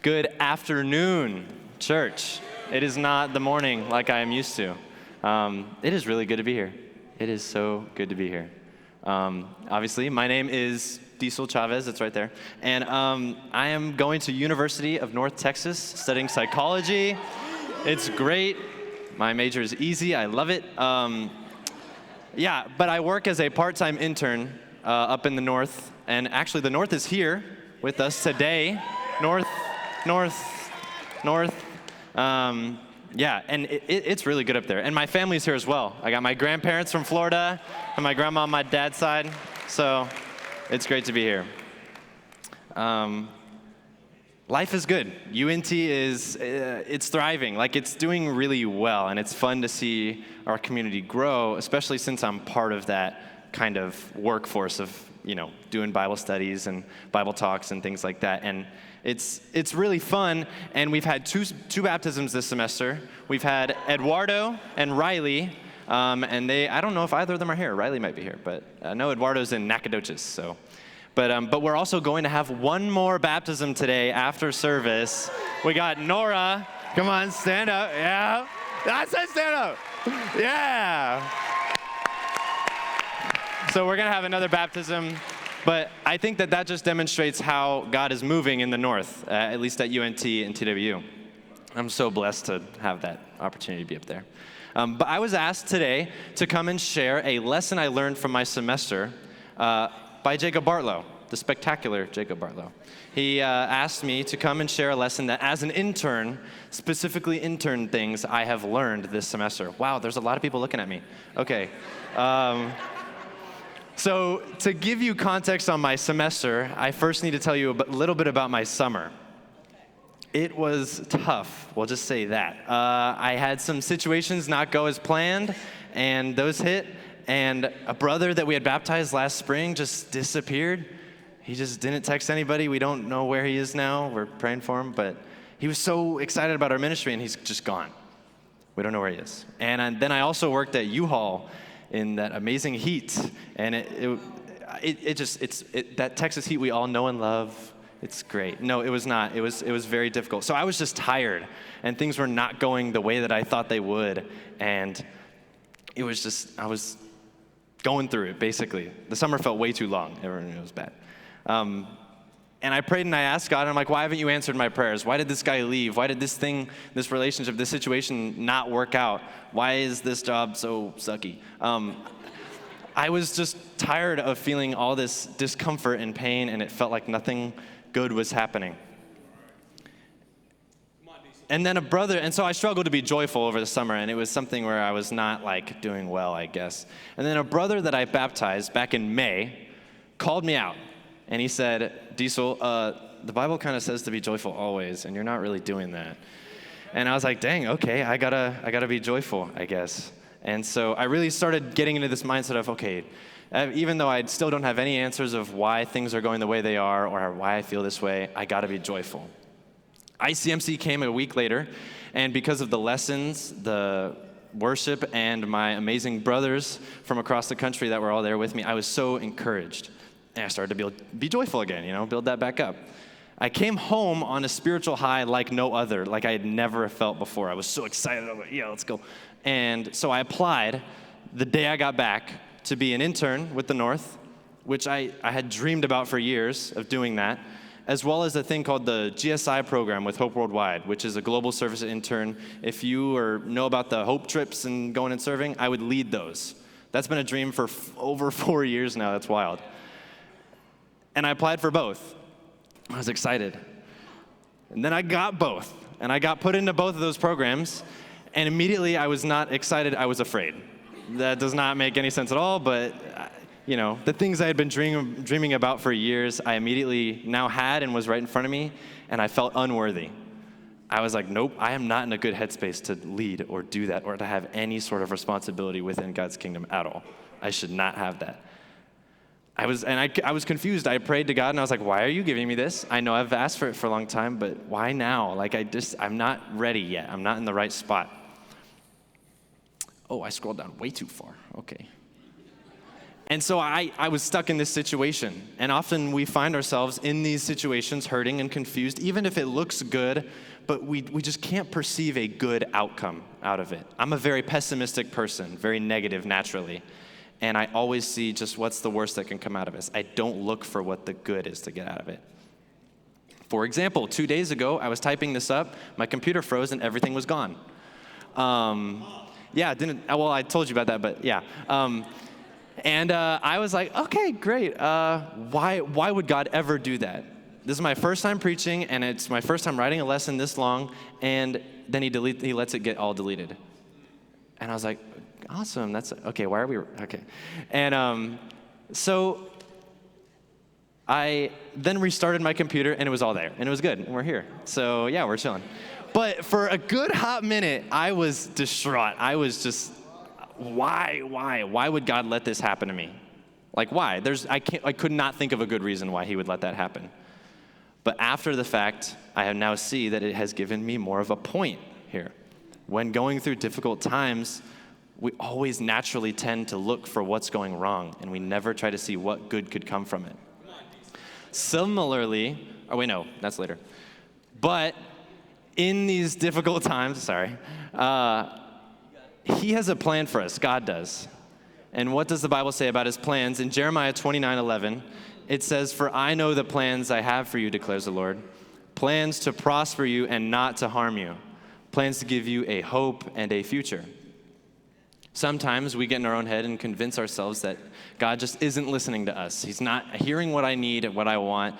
Good afternoon, church. It is not the morning like I am used to. It is really good to be here. It is so good to be here. Obviously, my name is Diesl Chavez, it's right there. And I am going to University of North Texas studying psychology. It's great. My major is easy, I love it. But I work as a part-time intern up in the north. And actually, the north is here with us today. North. And it's really good up there. And my family's here as well. I got my grandparents from Florida and my grandma on my dad's side. So it's great to be here. Life is good. UNT it's thriving. Like, it's doing really well. And it's fun to see our community grow, especially since I'm part of that kind of workforce of, doing Bible studies and Bible talks and things like that. And it's really fun, and we've had two baptisms this semester. We've had Eduardo and Riley, and I don't know if either of them are here. Riley might be here, but I know Eduardo's in Nacogdoches, so. But we're also going to have one more baptism today after service. We got Nora. Come on, stand up. Yeah. I said stand up. Yeah. So we're going to have another baptism. But I think that just demonstrates how God is moving in the north, at least at UNT and TWU. I'm so blessed to have that opportunity to be up there. But I was asked today to come and share a lesson I learned from my semester by Jacob Bartlow, the spectacular Jacob Bartlow. He asked me to come and share a lesson that, as an intern, specifically intern things I have learned this semester. Wow, there's a lot of people looking at me. Okay. So to give you context on my semester, I first need to tell you a little bit about my summer. It was tough, we'll just say that. I had some situations not go as planned, and those hit, and a brother that we had baptized last spring just disappeared. He just didn't text anybody. We don't know where he is now. We're praying for him, but he was so excited about our ministry, and he's just gone. We don't know where he is. And then I also worked at U-Haul in that amazing heat, and that Texas heat we all know and love. It's great. No, it was not. It was very difficult. So I was just tired, and things were not going the way that I thought they would, and I was going through it, basically. The summer felt way too long. It was bad. And I prayed and I asked God, and I'm like, why haven't you answered my prayers? Why did this guy leave? Why did this relationship, this situation not work out? Why is this job so sucky? I was just tired of feeling all this discomfort and pain, and it felt like nothing good was happening. And then so I struggled to be joyful over the summer, and it was something where I was not doing well, I guess. And then a brother that I baptized back in May called me out. And he said, Diesl, the Bible kind of says to be joyful always, and you're not really doing that. And I was like, dang, okay, I gotta be joyful, I guess. And so I really started getting into this mindset of, okay, even though I still don't have any answers of why things are going the way they are or why I feel this way, I gotta be joyful. ICMC came a week later, and because of the lessons, the worship, and my amazing brothers from across the country that were all there with me, I was so encouraged. And I started to be joyful again, build that back up. I came home on a spiritual high like no other, like I had never felt before. I was so excited. I was like, yeah, let's go. And so I applied the day I got back to be an intern with the North, which I had dreamed about for years of doing that, as well as a thing called the GSI program with Hope Worldwide, which is a global service intern. If you know about the Hope trips and going and serving, I would lead those. That's been a dream for over 4 years now. That's wild. And I applied for both. I was excited. And then I got both. And I got put into both of those programs. And immediately I was not excited, I was afraid. That does not make any sense at all, but the things I had been dreaming about for years, I immediately now had and was right in front of me, and I felt unworthy. I was like, nope, I am not in a good headspace to lead or do that or to have any sort of responsibility within God's kingdom at all. I should not have that. I was confused. I prayed to God, and I was like, why are you giving me this? I know I've asked for it for a long time, but why now? I'm not ready yet. I'm not in the right spot. Oh, I scrolled down way too far. Okay. And so I was stuck in this situation. And often we find ourselves in these situations hurting and confused, even if it looks good, but we just can't perceive a good outcome out of it. I'm a very pessimistic person, very negative naturally. And I always see just what's the worst that can come out of this. I don't look for what the good is to get out of it. For example, 2 days ago, I was typing this up, my computer froze, and everything was gone. I told you about that, but yeah. And I was like, okay, great. Why would God ever do that? This is my first time preaching, and it's my first time writing a lesson this long, and then he lets it get all deleted. And I was like, awesome, that's, okay, why are we, okay. And so I then restarted my computer, and it was all there, and it was good, and we're here. So yeah, we're chilling. But for a good hot minute, I was distraught. I was just, why would God let this happen to me? Like, why? I could not think of a good reason why he would let that happen. But after the fact, I now see that it has given me more of a point here. When going through difficult times, we always naturally tend to look for what's going wrong, and we never try to see what good could come from it. Similarly, no, that's later. But in these difficult times, he has a plan for us, God does. And what does the Bible say about his plans? In Jeremiah 29:11, it says, "For I know the plans I have for you, declares the Lord, plans to prosper you and not to harm you, plans to give you a hope and a future." Sometimes we get in our own head and convince ourselves that God just isn't listening to us. He's not hearing what I need and what I want.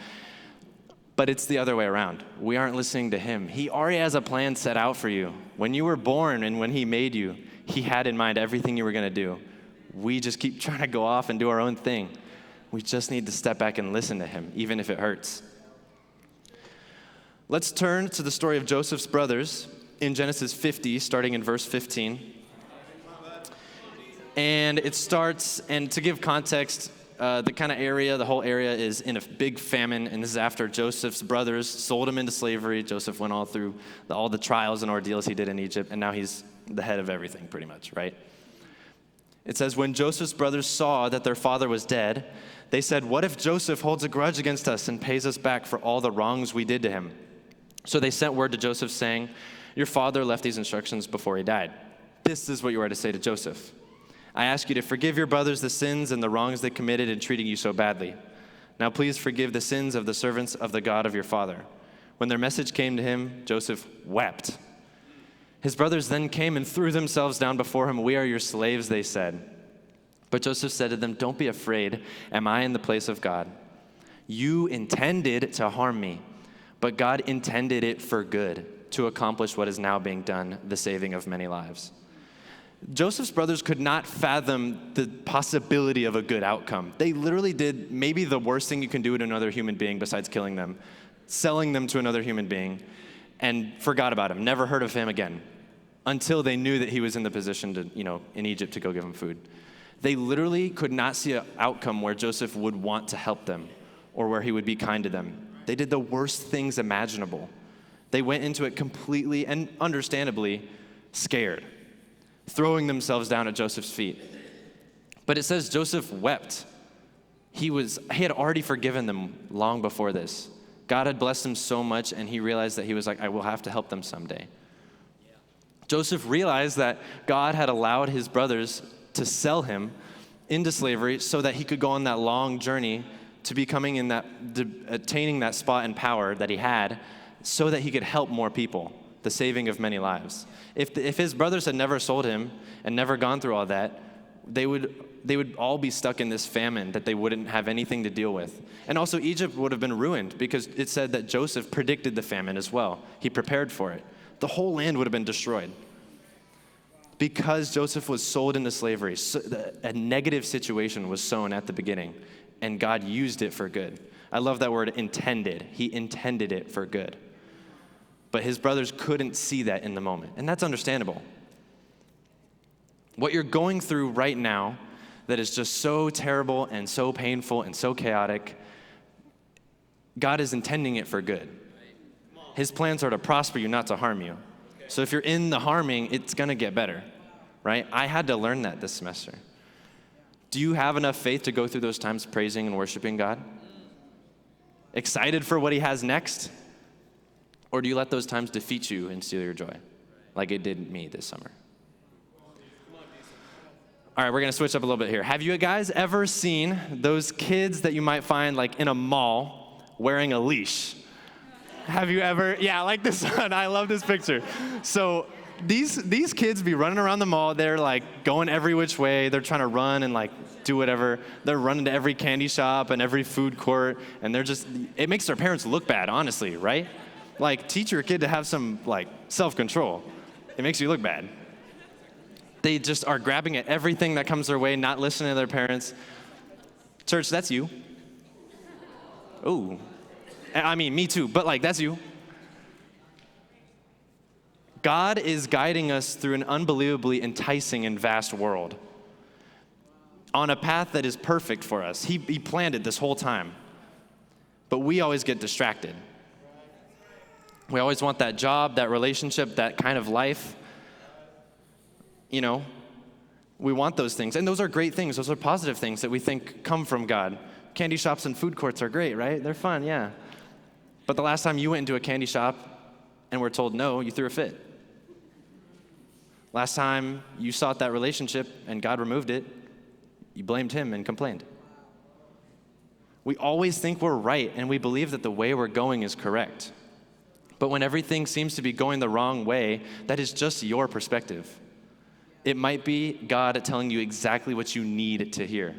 But it's the other way around. We aren't listening to him. He already has a plan set out for you. When you were born and when he made you, he had in mind everything you were going to do. We just keep trying to go off and do our own thing. We just need to step back and listen to him, even if it hurts. Let's turn to the story of Joseph's brothers in Genesis 50, starting in verse 15. And it starts, and to give context, the whole area is in a big famine, and this is after Joseph's brothers sold him into slavery. Joseph went all through all the trials and ordeals he did in Egypt, and now he's the head of everything, pretty much, right? It says, when Joseph's brothers saw that their father was dead, they said, "What if Joseph holds a grudge against us and pays us back for all the wrongs we did to him?" So they sent word to Joseph saying, "Your father left these instructions before he died. This is what you are to say to Joseph. I ask you to forgive your brothers the sins and the wrongs they committed in treating you so badly. Now please forgive the sins of the servants of the God of your father." When their message came to him, Joseph wept. His brothers then came and threw themselves down before him. "We are your slaves," they said. But Joseph said to them, "Don't be afraid. Am I in the place of God? You intended to harm me, but God intended it for good, to accomplish what is now being done, the saving of many lives." Joseph's brothers could not fathom the possibility of a good outcome. They literally did maybe the worst thing you can do to another human being besides killing them, selling them to another human being, and forgot about him, never heard of him again, until they knew that he was in the position to, in Egypt to go give them food. They literally could not see an outcome where Joseph would want to help them or where he would be kind to them. They did the worst things imaginable. They went into it completely and understandably scared, throwing themselves down at Joseph's feet. But it says Joseph wept. He had already forgiven them long before this. God had blessed him so much, and he realized that he was like, I will have to help them someday. Joseph realized that God had allowed his brothers to sell him into slavery so that he could go on that long journey to becoming attaining that spot in power that he had, so that he could help more people, the saving of many lives. If his brothers had never sold him and never gone through all that, they would all be stuck in this famine that they wouldn't have anything to deal with. And also Egypt would have been ruined, because it said that Joseph predicted the famine as well. He prepared for it. The whole land would have been destroyed. Because Joseph was sold into slavery, a negative situation was sown at the beginning, and God used it for good. I love that word, intended. He intended it for good. But his brothers couldn't see that in the moment, and that's understandable. What you're going through right now that is just so terrible and so painful and so chaotic, God is intending it for good. His plans are to prosper you, not to harm you. So if you're in the harming, it's going to get better, right? I had to learn that this semester. Do you have enough faith to go through those times praising and worshiping God? Excited for what he has next? Or do you let those times defeat you and steal your joy, like it did me this summer? All right, we're going to switch up a little bit here. Have you guys ever seen those kids that you might find like in a mall wearing a leash? Have you ever? Yeah, like this one. I love this picture. So these kids be running around the mall. They're like going every which way. They're trying to run and like do whatever. They're running to every candy shop and every food court. And it makes their parents look bad, honestly, right? Like, teach your kid to have some like self-control. It makes you look bad. They just are grabbing at everything that comes their way, not listening to their parents. Church, that's you. Ooh. I mean, me too, but like, that's you. God is guiding us through an unbelievably enticing and vast world on a path that is perfect for us. He planned it this whole time. But we always get distracted. We always want that job, that relationship, that kind of life. You know, we want those things. And those are great things. Those are positive things that we think come from God. Candy shops and food courts are great, right? They're fun, yeah. But the last time you went into a candy shop and were told no, you threw a fit. Last time you sought that relationship and God removed it, you blamed him and complained. We always think we're right and we believe that the way we're going is correct. But when everything seems to be going the wrong way, that is just your perspective. It might be God telling you exactly what you need to hear.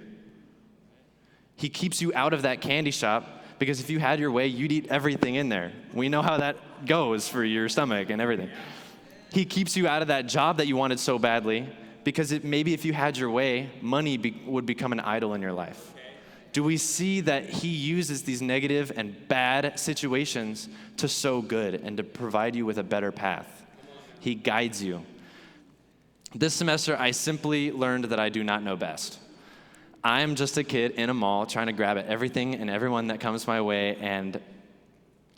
He keeps you out of that candy shop because if you had your way, you'd eat everything in there. We know how that goes for your stomach and everything. He keeps you out of that job that you wanted so badly because maybe if you had your way, money would become an idol in your life. Do we see that he uses these negative and bad situations to sow good and to provide you with a better path? He guides you. This semester, I simply learned that I do not know best. I'm just a kid in a mall trying to grab at everything and everyone that comes my way, and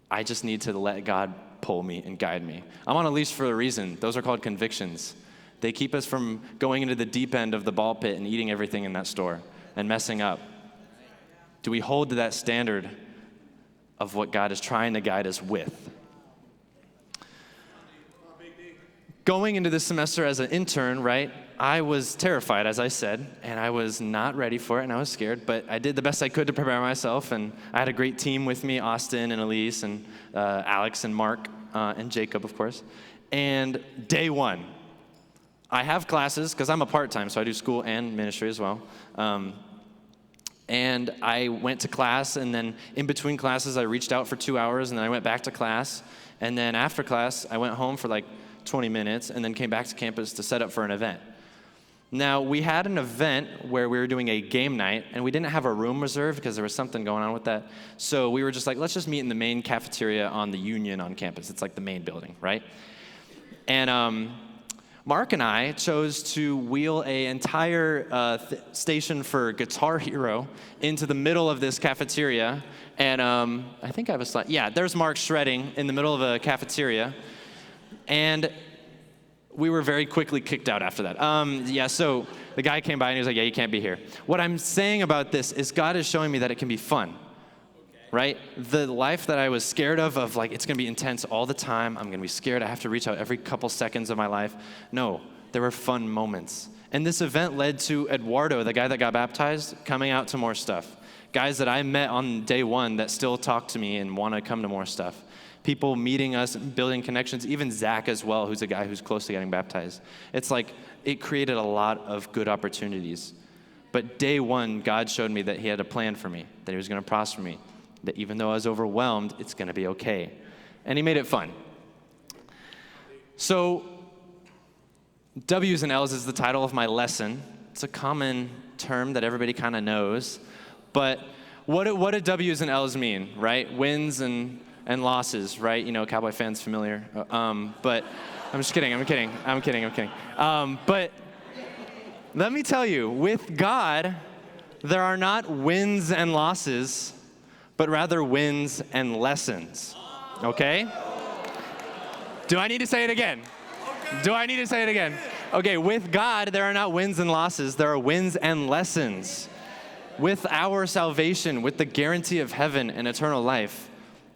I just need to let God pull me and guide me. I'm on a leash for a reason. Those are called convictions. They keep us from going into the deep end of the ball pit and eating everything in that store and messing up. Do we hold to that standard of what God is trying to guide us with? Going into this semester as an intern, right, I was terrified, as I said, and I was not ready for it, and I was scared, but I did the best I could to prepare myself, and I had a great team with me, Austin and Elise and Alex and Mark and Jacob, of course. And day one, I have classes, because I'm a part-time, so I do school and ministry as well. And I went to class, and then in between classes, I reached out for 2 hours, and then I went back to class. And then after class, I went home for like 20 minutes, and then came back to campus to set up for an event. Now, we had an event where we were doing a game night, and we didn't have a room reserved because there was something going on with that. So we were just like, let's just meet in the main cafeteria on the Union on campus. It's like the main building, right? And Mark and I chose to wheel an entire station for Guitar Hero into the middle of this cafeteria. And I think I have a slide. Yeah, there's Mark shredding in the middle of a cafeteria. And we were very quickly kicked out after that. So the guy came by and he was like, yeah, you can't be here. What I'm saying about this is God is showing me that it can be fun. Right? The life that I was scared of like, it's going to be intense all the time. I'm going to be scared. I have to reach out every couple seconds of my life. No, there were fun moments. And this event led to Eduardo, the guy that got baptized, coming out to more stuff. Guys that I met on day one that still talk to me and want to come to more stuff. People meeting us, building connections, even Zach as well, who's a guy who's close to getting baptized. It's like it created a lot of good opportunities. But day one, God showed me that he had a plan for me, that he was going to prosper me. That even though I was overwhelmed, it's going to be okay. And he made it fun. So, W's and L's is the title of my lesson. It's a common term that everybody kind of knows. But what do W's and L's mean, right? Wins and losses, right? You know, Cowboy fans familiar. But I'm just kidding, I'm kidding. But let me tell you, with God, there are not wins and losses, but rather wins and lessons, okay? Do I need to say it again? Okay, with God, there are not wins and losses. There are wins and lessons. With our salvation, with the guarantee of heaven and eternal life,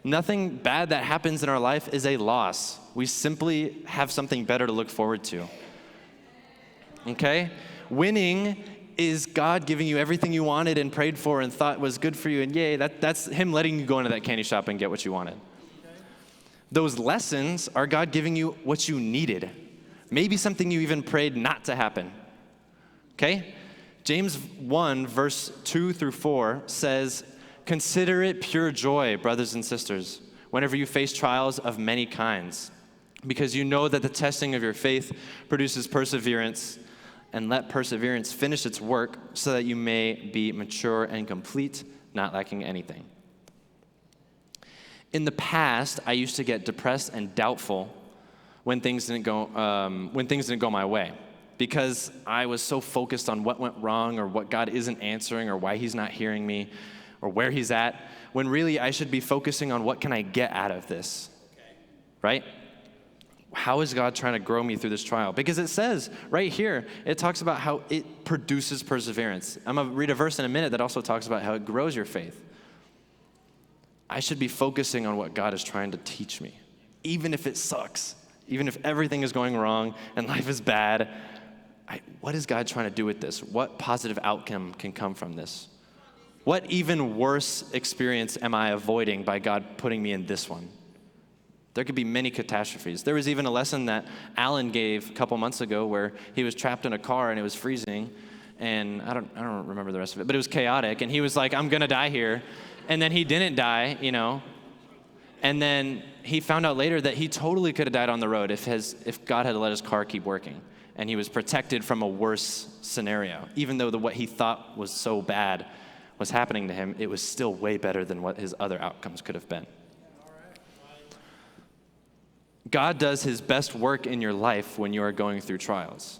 nothing bad that happens in our life is a loss. We simply have something better to look forward to. Okay? Winning is God giving you everything you wanted and prayed for and thought was good for you, and yay, that's him letting you go into that candy shop and get what you wanted. Those lessons are God giving you what you needed. Maybe something you even prayed not to happen. Okay? James 1, verse 2 through 4 says, "Consider it pure joy, brothers and sisters, whenever you face trials of many kinds, because you know that the testing of your faith produces perseverance, and let perseverance finish its work so that you may be mature and complete, not lacking anything." In the past, I used to get depressed and doubtful when things didn't go my way, because I was so focused on what went wrong or what God isn't answering or why he's not hearing me or where he's at, when really I should be focusing on what can I get out of this, right? How is God trying to grow me through this trial? Because it says right here, it talks about how it produces perseverance. I'm going to read a verse in a minute that also talks about how it grows your faith. I should be focusing on what God is trying to teach me, even if it sucks, even if everything is going wrong and life is bad. What is God trying to do with this? What positive outcome can come from this? What even worse experience am I avoiding by God putting me in this one? There could be many catastrophes. There was even a lesson that Alan gave a couple months ago where he was trapped in a car and it was freezing, and I don't remember the rest of it, but it was chaotic, and he was like, "I'm gonna die here," and then he didn't die, and then he found out later that he totally could have died on the road if God had let his car keep working, and he was protected from a worse scenario. Even though what he thought was so bad was happening to him, it was still way better than what his other outcomes could have been. God does his best work in your life when you are going through trials.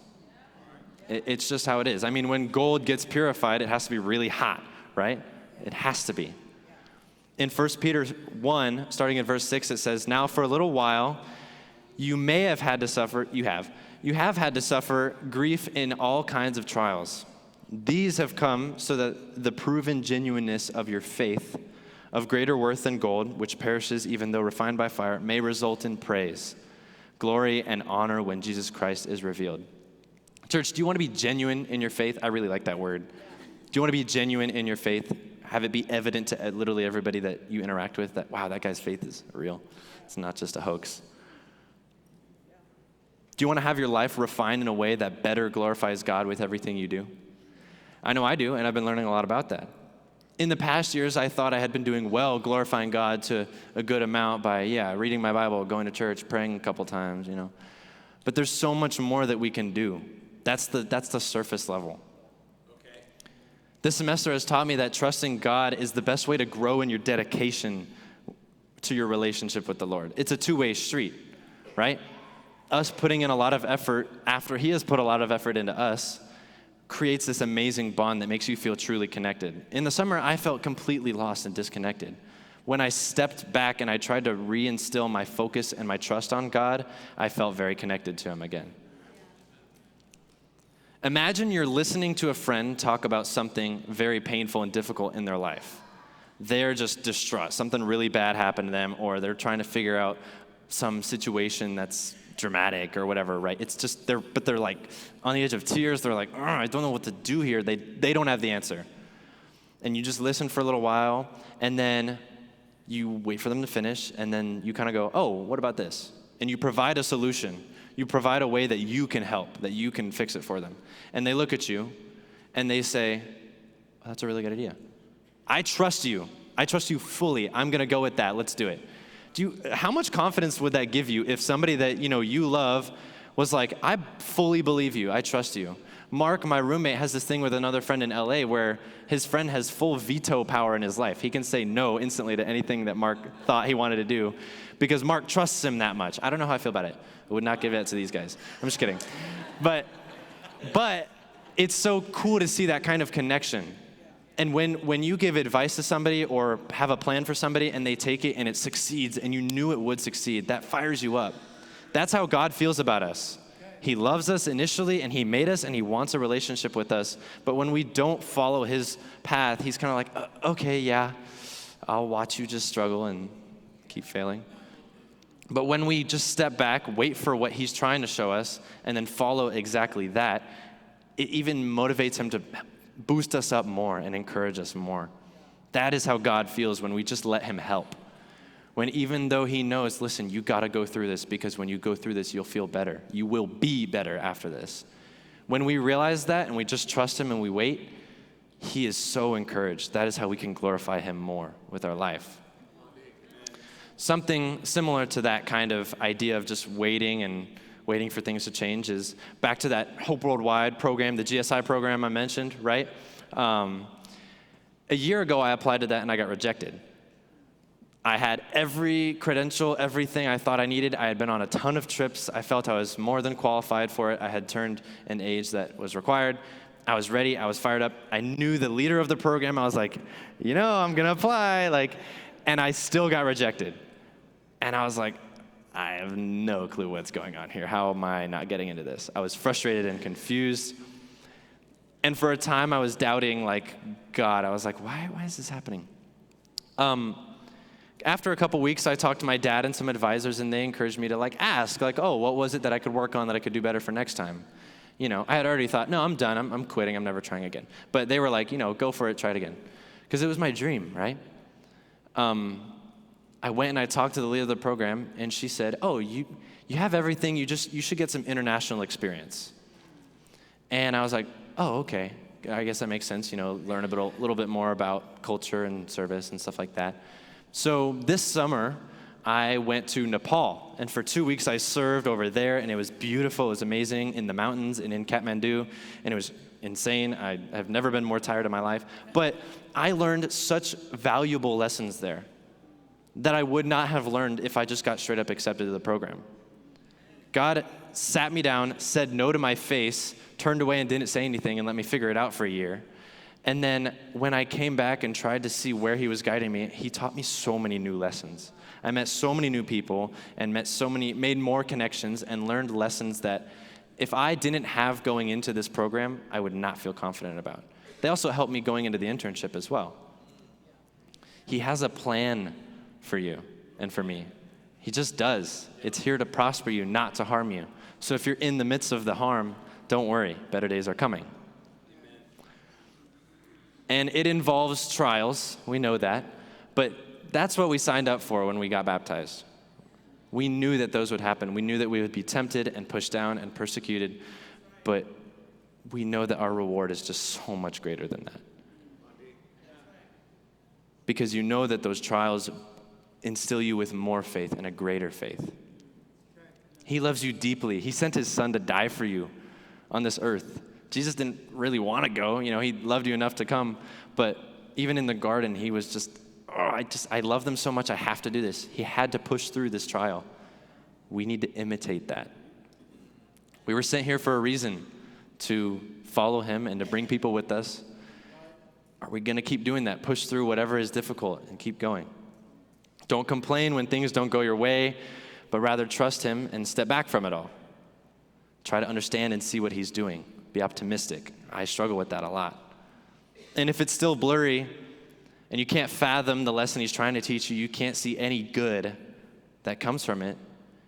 It's just how it is. I mean, when gold gets purified, it has to be really hot, right? It has to be. In 1 Peter 1, starting at verse 6, it says, "Now for a little while, you have had to suffer grief in all kinds of trials. These have come so that the proven genuineness of your faith, of greater worth than gold, which perishes even though refined by fire, may result in praise, glory, and honor when Jesus Christ is revealed." Church, do you want to be genuine in your faith? I really like that word. Do you want to be genuine in your faith? Have it be evident to literally everybody that you interact with that, wow, that guy's faith is real. It's not just a hoax. Do you want to have your life refined in a way that better glorifies God with everything you do? I know I do, and I've been learning a lot about that. In the past years, I thought I had been doing well, glorifying God to a good amount by, reading my Bible, going to church, praying a couple times, But there's so much more that we can do. That's the surface level. Okay. This semester has taught me that trusting God is the best way to grow in your dedication to your relationship with the Lord. It's a two-way street, right? Us putting in a lot of effort after he has put a lot of effort into us creates this amazing bond that makes you feel truly connected. In the summer, I felt completely lost and disconnected. When I stepped back and I tried to reinstill my focus and my trust on God, I felt very connected to him again. Imagine you're listening to a friend talk about something very painful and difficult in their life. They're just distraught. Something really bad happened to them, or they're trying to figure out some situation that's dramatic or whatever, right? It's just, they're like on the edge of tears. They're like, I don't know what to do here. They don't have the answer. And you just listen for a little while, and then you wait for them to finish, and then you kind of go, oh, what about this? And you provide a solution. You provide a way that you can help, that you can fix it for them. And they look at you, and they say, oh, that's a really good idea. I trust you. I trust you fully. I'm going to go with that. Let's do it. How much confidence would that give you if somebody that you love was like, I fully believe you, I trust you? Mark, my roommate, has this thing with another friend in LA where his friend has full veto power in his life. He can say no instantly to anything that Mark thought he wanted to do because Mark trusts him that much. I don't know how I feel about it. I would not give that to these guys. I'm just kidding. But it's so cool to see that kind of connection. And when you give advice to somebody or have a plan for somebody and they take it and it succeeds and you knew it would succeed, that fires you up. That's how God feels about us. He loves us initially, and he made us, and he wants a relationship with us. But when we don't follow his path, he's kind of like, okay, yeah, I'll watch you just struggle and keep failing. But when we just step back, wait for what he's trying to show us, and then follow exactly that, it even motivates him to boost us up more and encourage us more. That is how God feels when we just let him help. When even though he knows, listen, you got to go through this, because when you go through this, you'll feel better. You will be better after this. When we realize that and we just trust him and we wait, he is so encouraged. That is how we can glorify him more with our life. Something similar to that kind of idea of just waiting for things to change is back to that Hope Worldwide program, the GSI program I mentioned, right? A year ago, I applied to that and I got rejected. I had every credential, everything I thought I needed. I had been on a ton of trips. I felt I was more than qualified for it. I had turned an age that was required. I was ready. I was fired up. I knew the leader of the program. I was like, I'm going to apply. And I still got rejected. And I was like, I have no clue what's going on here. How am I not getting into this? I was frustrated and confused. And for a time, I was doubting, God. I was like, why is this happening? After a couple weeks, I talked to my dad and some advisors, and they encouraged me to ask, what was it that I could work on that I could do better for next time? I had already thought, no, I'm done. I'm quitting. I'm never trying again. But they were like, go for it. Try it again. Because it was my dream, right? I went and I talked to the leader of the program, and she said, you have everything. You should get some international experience. And I was like, okay. I guess that makes sense. Learn a little bit more about culture and service and stuff like that. So this summer, I went to Nepal, and for 2 weeks I served over there, and it was beautiful. It was amazing in the mountains and in Kathmandu, and it was insane. I have never been more tired in my life. But I learned such valuable lessons there that I would not have learned if I just got straight up accepted to the program. God sat me down, said no to my face, turned away and didn't say anything, and let me figure it out for a year. And then when I came back and tried to see where he was guiding me, he taught me so many new lessons. I met so many new people and made more connections and learned lessons that if I didn't have going into this program, I would not feel confident about. They also helped me going into the internship as well. He has a plan for you and for me. He just does. It's here to prosper you, not to harm you. So if you're in the midst of the harm, don't worry, better days are coming. And it involves trials, we know that, but that's what we signed up for when we got baptized. We knew that those would happen. We knew that we would be tempted and pushed down and persecuted, but we know that our reward is just so much greater than that. Because you know that those trials instill you with more faith and a greater faith. He loves you deeply. He sent his son to die for you on this earth. Jesus didn't really want to go. He loved you enough to come. But even in the garden, he was just, I love them so much, I have to do this. He had to push through this trial. We need to imitate that. We were sent here for a reason, to follow him and to bring people with us. Are we going to keep doing that? Push through whatever is difficult and keep going. Don't complain when things don't go your way, but rather trust him and step back from it all. Try to understand and see what he's doing. Be optimistic. I struggle with that a lot. And if it's still blurry and you can't fathom the lesson he's trying to teach you, you can't see any good that comes from it,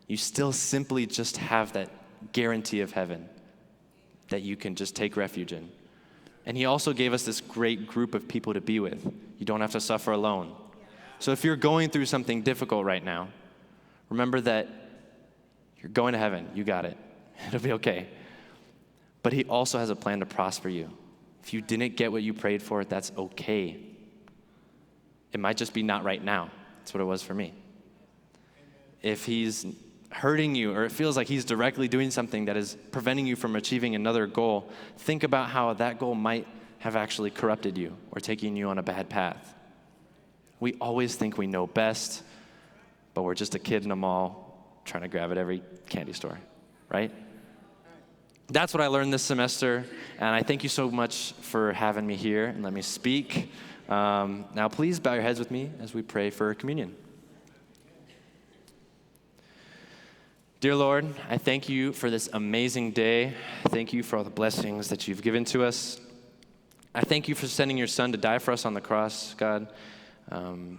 you still simply just have that guarantee of heaven that you can just take refuge in. And he also gave us this great group of people to be with. You don't have to suffer alone. So if you're going through something difficult right now, remember that you're going to heaven. You got it. It'll be okay. But he also has a plan to prosper you. If you didn't get what you prayed for, that's okay. It might just be not right now. That's what it was for me. If he's hurting you, or it feels like he's directly doing something that is preventing you from achieving another goal, think about how that goal might have actually corrupted you or taken you on a bad path. We always think we know best, but we're just a kid in a mall trying to grab at every candy store, right? That's what I learned this semester, and I thank you so much for having me here and let me speak. Now please bow your heads with me as we pray for communion. Dear Lord, I thank you for this amazing day. I thank you for all the blessings that you've given to us. I thank you for sending your son to die for us on the cross, God.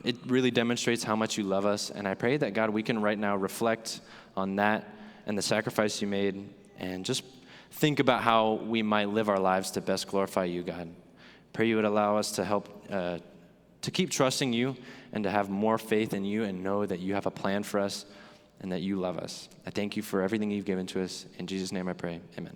It really demonstrates how much you love us, and I pray that, God, we can right now reflect on that and the sacrifice you made and just think about how we might live our lives to best glorify you, God. Pray you would allow us to help to keep trusting you and to have more faith in you and know that you have a plan for us and that you love us. I thank you for everything you've given to us. In Jesus' name I pray, amen.